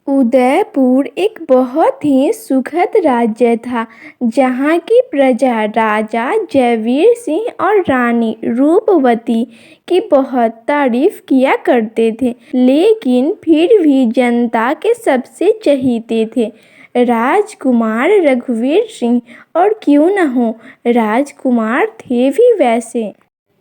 उदयपुर एक बहुत ही सुखद राज्य था, जहाँ की प्रजा राजा जयवीर सिंह और रानी रूपवती की बहुत तारीफ किया करते थे। लेकिन फिर भी जनता के सबसे चहीते थे राजकुमार रघुवीर सिंह। और क्यों न हो, राजकुमार थे भी वैसे।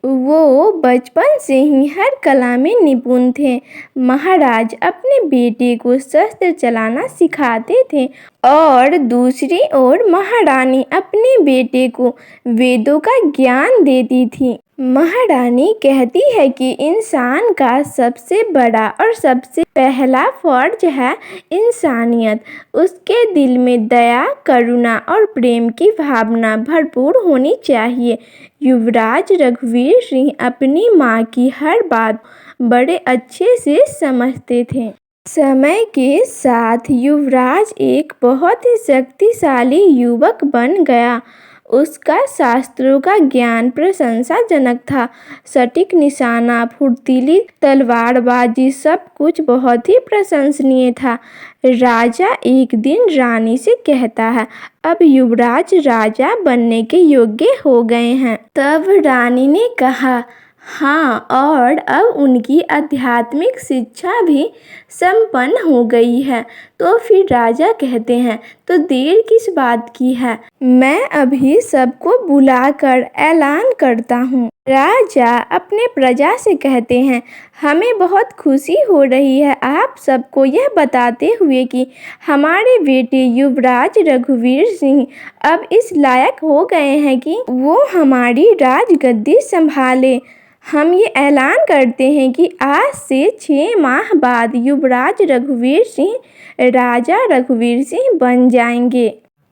वो बचपन से ही हर कला में निपुण थे। महाराज अपने बेटे को शस्त्र चलाना सिखाते थे और दूसरी ओर महारानी अपने बेटे को वेदों का ज्ञान देती थी। महारानी कहती है कि इंसान का सबसे बड़ा और सबसे पहला फर्ज है इंसानियत। उसके दिल में दया, करुणा और प्रेम की भावना भरपूर होनी चाहिए। युवराज रघुवीर सिंह अपनी माँ की हर बात बड़े अच्छे से समझते थे। समय के साथ युवराज एक बहुत ही शक्तिशाली युवक बन गया। उसका शास्त्रों का ज्ञान प्रशंसाजनक था। सटीक निशाना, फुर्तीली तलवारबाजी, सब कुछ बहुत ही प्रशंसनीय था। राजा एक दिन रानी से कहता है, अब युवराज राजा बनने के योग्य हो गए हैं। तब रानी ने कहा, हाँ, और अब उनकी आध्यात्मिक शिक्षा भी संपन्न हो गई है। तो फिर राजा कहते हैं, तो देर किस बात की है, मैं अभी सबको बुलाकर ऐलान करता हूँ। राजा अपने प्रजा से कहते हैं, हमें बहुत खुशी हो रही है आप सबको यह बताते हुए कि हमारे बेटे युवराज रघुवीर सिंह अब इस लायक हो गए हैं कि वो हमारी राजगद्दी संभाले। हम ये ऐलान करते हैं कि आज से 6 माह बाद युवराज रघुवीर सिंह राजा रघुवीर सिंह बन जाएंगे।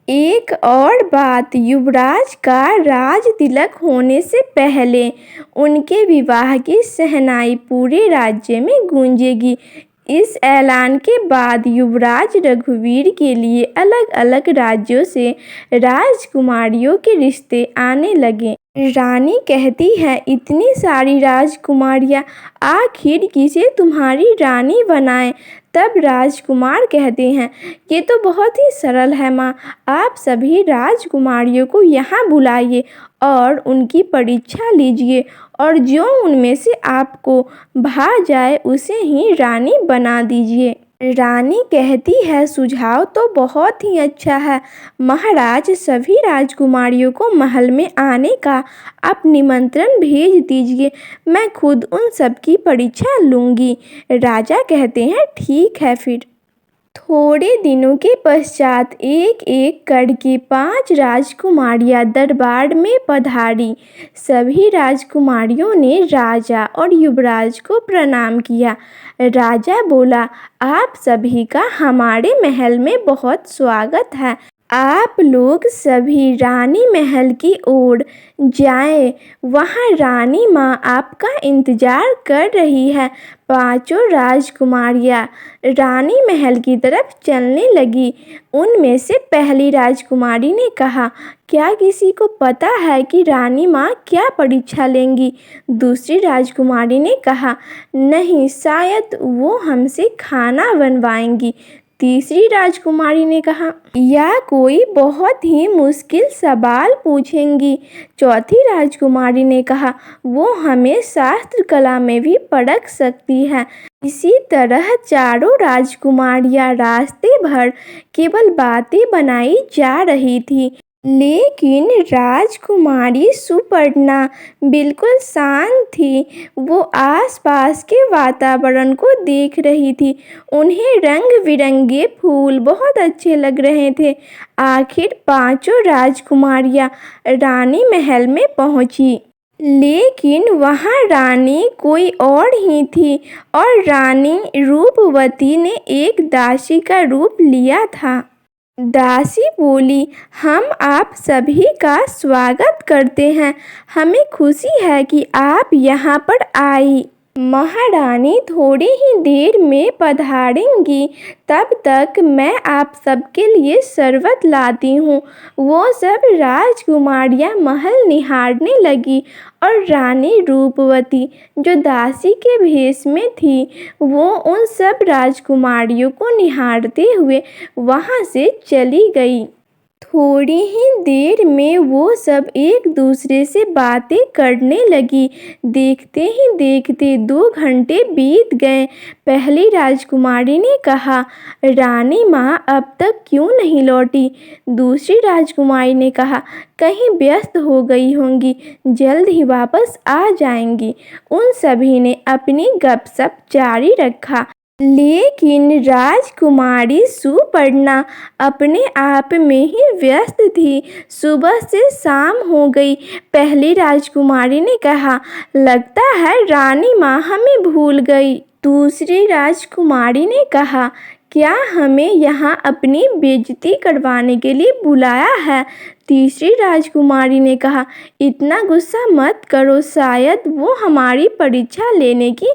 एक और बात, युवराज का राज तिलक होने से पहले उनके विवाह की शहनाई पूरे राज्य में गूंजेगी। इस ऐलान के बाद युवराज रघुवीर के लिए अलग अलग राज्यों से राजकुमारियों के रिश्ते आने लगे। रानी कहती है, इतनी सारी राजकुमारियां, आखिर किसे तुम्हारी रानी बनाए। तब राजकुमार कहते हैं, ये तो बहुत ही सरल है माँ, आप सभी राजकुमारियों को यहाँ बुलाइए और उनकी परीक्षा लीजिए और जो उनमें से आपको भा जाए उसे ही रानी बना दीजिए। रानी कहती है, सुझाव तो बहुत ही अच्छा है महाराज, सभी राजकुमारियों को महल में आने का आप निमंत्रण भेज दीजिए, मैं खुद उन सब की परीक्षा लूँगी। राजा कहते हैं, ठीक है फिर। थोड़े दिनों के पश्चात एक एक करके 5 राजकुमारियां दरबार में पधारी। सभी राजकुमारियों ने राजा और युवराज को प्रणाम किया। राजा बोला, आप सभी का हमारे महल में बहुत स्वागत है। आप लोग सभी रानी महल की ओर जाएं, वहाँ रानी माँ आपका इंतजार कर रही है। 5 राजकुमारियाँ रानी महल की तरफ चलने लगी। उनमें से पहली राजकुमारी ने कहा, क्या किसी को पता है कि रानी माँ क्या परीक्षा लेंगी। दूसरी राजकुमारी ने कहा, नहीं, शायद वो हमसे खाना बनवाएंगी। तीसरी राजकुमारी ने कहा, या कोई बहुत ही मुश्किल सवाल पूछेंगी। चौथी राजकुमारी ने कहा, वो हमें शास्त्र कला में भी परख सकती है। इसी तरह चारों राजकुमारियां रास्ते भर केवल बातें बनाई जा रही थी। लेकिन राजकुमारी सुपर्णा बिल्कुल शांत थी। वो आसपास के वातावरण को देख रही थी। उन्हें रंग बिरंगे फूल बहुत अच्छे लग रहे थे। आखिर 5 राजकुमारियां रानी महल में पहुंची। लेकिन वहाँ रानी कोई और ही थी और रानी रूपवती ने एक दासी का रूप लिया था। दासी बोली, हम आप सभी का स्वागत करते हैं, हमें खुशी है कि आप यहाँ पर आई। महारानी थोड़ी ही देर में पधारेंगी, तब तक मैं आप सबके लिए शरबत लाती हूँ। वो सब राजकुमारियाँ महल निहारने लगी और रानी रूपवती, जो दासी के भेष में थी, वो उन सब राजकुमारियों को निहारते हुए वहाँ से चली गई। थोड़ी ही देर में वो सब एक दूसरे से बातें करने लगी। देखते ही देखते 2 घंटे बीत गए। पहली राजकुमारी ने कहा, रानी माँ अब तक क्यों नहीं लौटी? दूसरी राजकुमारी ने कहा, कहीं व्यस्त हो गई होंगी, जल्द ही वापस आ जाएंगी। उन सभी ने अपनी गपशप जारी रखा, लेकिन राजकुमारी सुपर्णा अपने आप में ही व्यस्त थी। सुबह से शाम हो गई। पहली राजकुमारी ने कहा, लगता है रानी माँ हमें भूल गई। दूसरी राजकुमारी ने कहा, क्या हमें यहाँ अपनी बेइज्जती करवाने के लिए बुलाया है? तीसरी राजकुमारी ने कहा, इतना गुस्सा मत करो, शायद वो हमारी परीक्षा लेने की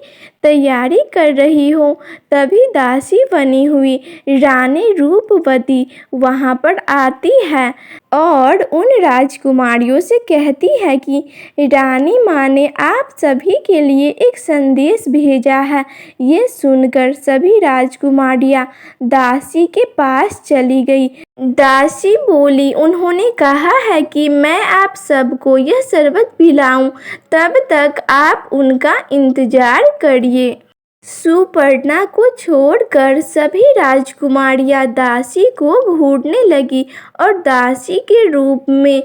तैयारी कर रही हो। तभी दासी बनी हुई रानी रूपवती वहाँ पर आती है और उन राजकुमारियों से कहती है कि रानी माँ ने आप सभी के लिए एक संदेश भेजा है। ये सुनकर सभी राजकुमारियाँ दासी के पास चली गई। दासी बोली, उन्होंने कहा है कि मैं आप सबको यह शरबत पिलाऊं, तब तक आप उनका इंतजार करिए। सुपर्णा को छोड़कर सभी राजकुमारियां दासी को घूरने लगी और दासी के रूप में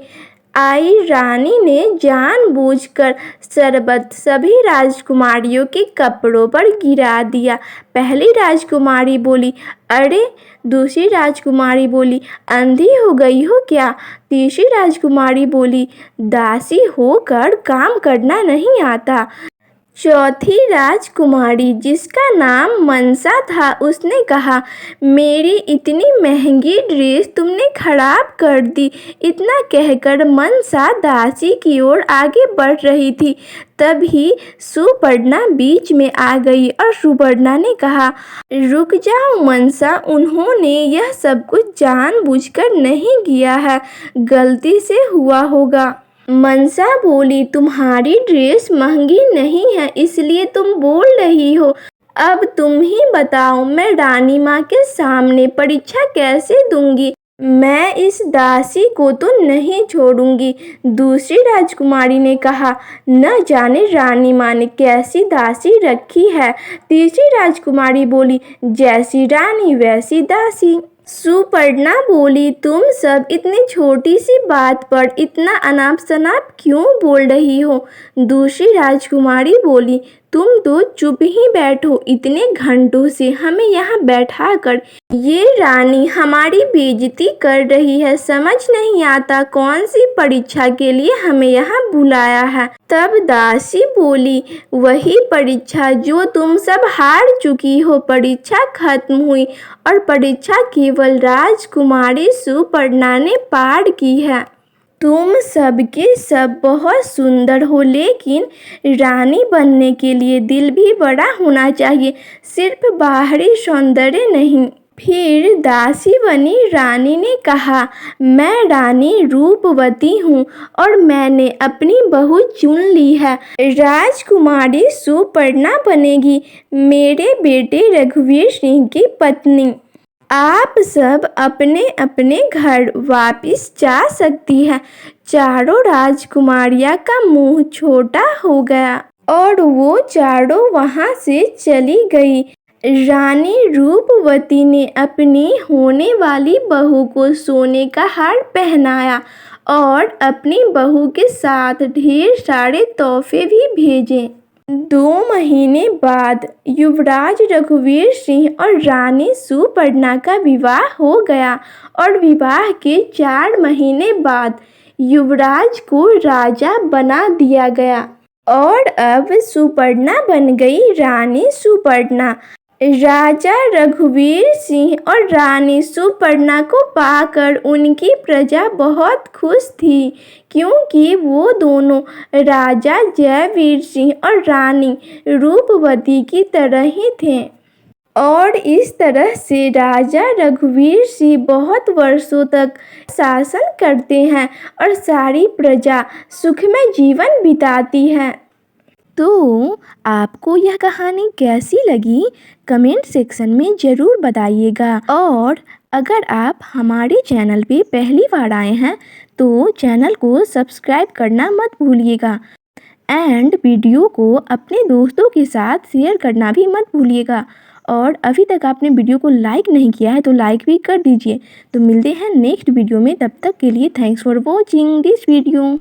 आई रानी ने जानबूझकर शरबत सभी राजकुमारियों के कपड़ों पर गिरा दिया। पहली राजकुमारी बोली, अरे! दूसरी राजकुमारी बोली, अंधी हो गई हो क्या? तीसरी राजकुमारी बोली, दासी होकर काम करना नहीं आता। चौथी राजकुमारी, जिसका नाम मनसा था, उसने कहा, मेरी इतनी महंगी ड्रेस तुमने खराब कर दी। इतना कहकर मनसा दासी की ओर आगे बढ़ रही थी। तभी सुपर्णा बीच में आ गई और सुपर्णा ने कहा, रुक जाओ मनसा, उन्होंने यह सब कुछ जानबूझकर नहीं किया है, गलती से हुआ होगा। मनसा बोली, तुम्हारी ड्रेस महंगी नहीं है, इसलिए तुम बोल रही हो। अब तुम ही बताओ, मैं रानी माँ के सामने परीक्षा कैसे दूंगी? मैं इस दासी को तो नहीं छोड़ूंगी। दूसरी राजकुमारी ने कहा, न जाने रानी माँ ने कैसी दासी रखी है। तीसरी राजकुमारी बोली, जैसी रानी वैसी दासी। सुपर्णा बोली, तुम सब इतनी छोटी सी बात पर इतना अनाप शनाप क्यों बोल रही हो? दूसरी राजकुमारी बोली, तुम तो चुप ही बैठो, इतने घंटों से हमें यहाँ बैठा कर ये रानी हमारी बेइज्जती कर रही है। समझ नहीं आता कौन सी परीक्षा के लिए हमें यहाँ बुलाया है। तब दासी बोली, वही परीक्षा जो तुम सब हार चुकी हो। परीक्षा खत्म हुई और परीक्षा केवल राजकुमारी सुपर्णा ने पार की है। तुम सब के सब बहुत सुंदर हो, लेकिन रानी बनने के लिए दिल भी बड़ा होना चाहिए, सिर्फ बाहरी सौंदर्य नहीं। फिर दासी बनी रानी ने कहा, मैं रानी रूपवती हूँ और मैंने अपनी बहू चुन ली है। राजकुमारी सुपर्णा बनेगी, मेरे बेटे रघुवीर सिंह की पत्नी। आप सब अपने अपने घर वापस जा सकती हैं। चारों राजकुमारियां का मुंह छोटा हो गया और वो चारों वहां से चली गई। रानी रूपवती ने अपनी होने वाली बहू को सोने का हार पहनाया और अपनी बहू के साथ ढेर सारे तोहफे भी भेजे। 2 महीने बाद युवराज रघुवीर सिंह और रानी सुपर्णा का विवाह हो गया और विवाह के 4 महीने बाद युवराज को राजा बना दिया गया और अब सुपर्णा बन गई रानी सुपर्णा। राजा रघुवीर सिंह और रानी सुपर्णा को पाकर उनकी प्रजा बहुत खुश थी, क्योंकि वो दोनों राजा जयवीर सिंह और रानी रूपवती की तरह ही थे। और इस तरह से राजा रघुवीर सिंह बहुत वर्षों तक शासन करते हैं और सारी प्रजा सुखमय जीवन बिताती है। तो आपको यह कहानी कैसी लगी कमेंट सेक्शन में ज़रूर बताइएगा। और अगर आप हमारे चैनल पे पहली बार आए हैं तो चैनल को सब्सक्राइब करना मत भूलिएगा एंड वीडियो को अपने दोस्तों के साथ शेयर करना भी मत भूलिएगा। और अभी तक आपने वीडियो को लाइक नहीं किया है तो लाइक भी कर दीजिए। तो मिलते हैं नेक्स्ट वीडियो में, तब तक के लिए thanks for watching this video.